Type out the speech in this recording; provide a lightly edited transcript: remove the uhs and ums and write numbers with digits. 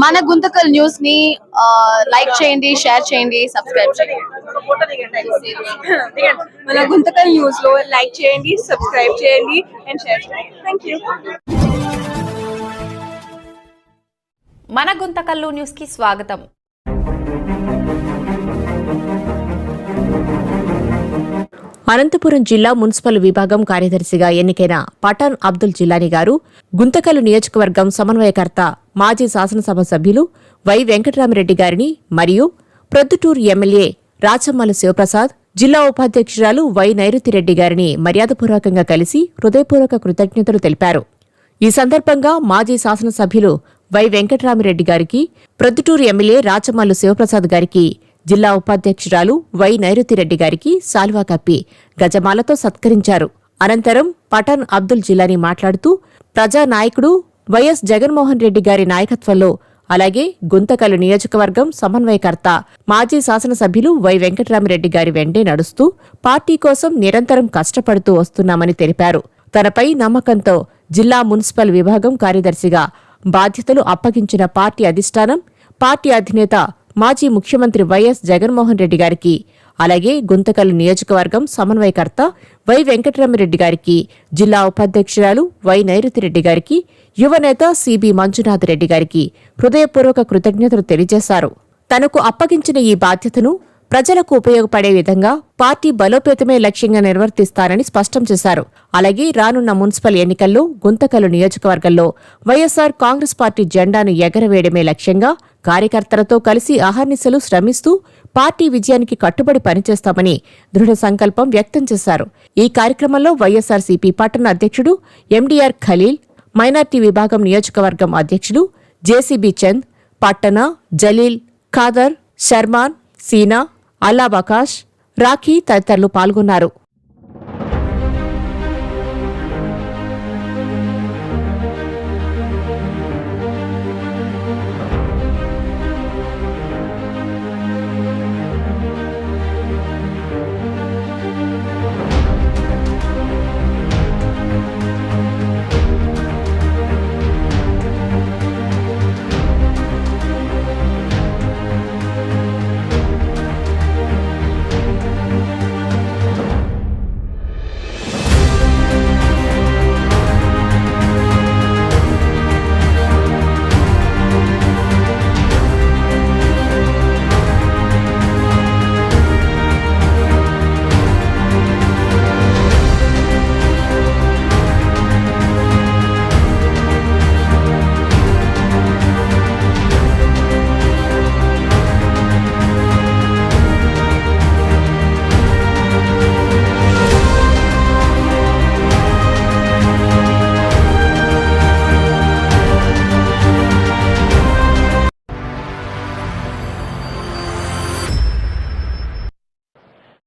మన గుంతకల్ న్యూస్ ని లైక్ చేయండి, షేర్ చేయండి, సబ్స్క్రైబ్ చేయండి. మన గుంతకల్ న్యూస్ లో లైక్ చేయండి, సబ్స్క్రైబ్ చేయండి అండ్ షేర్ చేయండి. థాంక్యూ. మన గుంతకల్లు న్యూస్ కి స్వాగతం. అనంతపురం జిల్లా మున్సిపల్ విభాగం కార్యదర్శిగా ఎన్నికైన పఠాన్ అబ్దుల్ జిలానీ గారు గుంతకల్లు నియోజకవర్గం సమన్వయకర్త మాజీ శాసనసభ సభ్యులు వై వెంకటరామిరెడ్డి గారిని మరియు ప్రొద్దుటూరు ఎమ్మెల్యే రాచమ్మల శివప్రసాద్, జిల్లా ఉపాధ్యక్షురాలు వై నైరుతిరెడ్డి గారిని మర్యాదపూర్వకంగా కలిసి హృదయపూర్వక కృతజ్ఞతలు తెలిపారు. ఈ సందర్భంగా మాజీ శాసనసభ్యులు వై వెంకటరామిరెడ్డి గారికి, ప్రొద్దుటూరు ఎమ్మెల్యే రాచమల్లు శివప్రసాద్ గారికి, జిల్లా ఉపాధ్యక్షురాలు వై నైరుతిరెడ్డి గారికి శాల్వా కప్పి గజమాలతో సత్కరించారు. అనంతరం పఠాన్ అబ్దుల్ జిలానీ మాట్లాడుతూ ప్రజానాయకుడు వైఎస్ జగన్మోహన్ రెడ్డి గారి నాయకత్వంలో, అలాగే గుంతకల్లు నియోజకవర్గం సమన్వయకర్త మాజీ శాసనసభ్యులు వై వెంకటరామిరెడ్డి గారి వెంటే నడుస్తూ పార్టీ కోసం నిరంతరం కష్టపడుతూ వస్తున్నామని తెలిపారు. తనపై నమ్మకంతో జిల్లా మున్సిపల్ విభాగం కార్యదర్శిగా బాధ్యతలు అప్పగించిన పార్టీ అధిష్టానం, పార్టీ అధినేత మాజీ ముఖ్యమంత్రి వైఎస్ జగన్మోహన్ రెడ్డి గారికి, అలాగే గుంతకల్లు నియోజకవర్గం సమన్వయకర్త వై వెంకటరామిరెడ్డి గారికి, జిల్లా ఉపాధ్యక్షురాలు వై నైరుతిరెడ్డి గారికి, యువనేత సిబి మంజునాథ్ రెడ్డి గారికి హృదయపూర్వక కృతజ్ఞతలు తెలియజేశారు. తనకు అప్పగించిన ఈ బాధ్యతను ప్రజలకు ఉపయోగపడే విధంగా పార్టీ బలోపేతమే లక్ష్యంగా నిర్వర్తిస్తారని స్పష్టం చేశారు. అలాగే రానున్న మున్సిపల్ ఎన్నికల్లో గుంతకల్లు నియోజకవర్గంలో వైఎస్సార్ కాంగ్రెస్ పార్టీ జెండాను ఎగరవేయడమే లక్ష్యంగా కార్యకర్తలతో కలిసి అహర్నిశలు శ్రమిస్తూ పార్టీ విజయానికి కట్టుబడి పనిచేస్తామని దృఢ సంకల్పం వ్యక్తం చేశారు. ఈ కార్యక్రమంలో వైఎస్సార్సీపీ పట్టణ అధ్యక్షుడు ఎండీఆర్ ఖలీల్, మైనార్టీ విభాగం నియోజకవర్గం అధ్యక్షుడు జేసీబీ చంద్, పట్టణ జలీల్, ఖాదర్, శర్మాన్, సీనా, అల్లాబకాష్, రాఖీ తదితరులు పాల్గొన్నారు.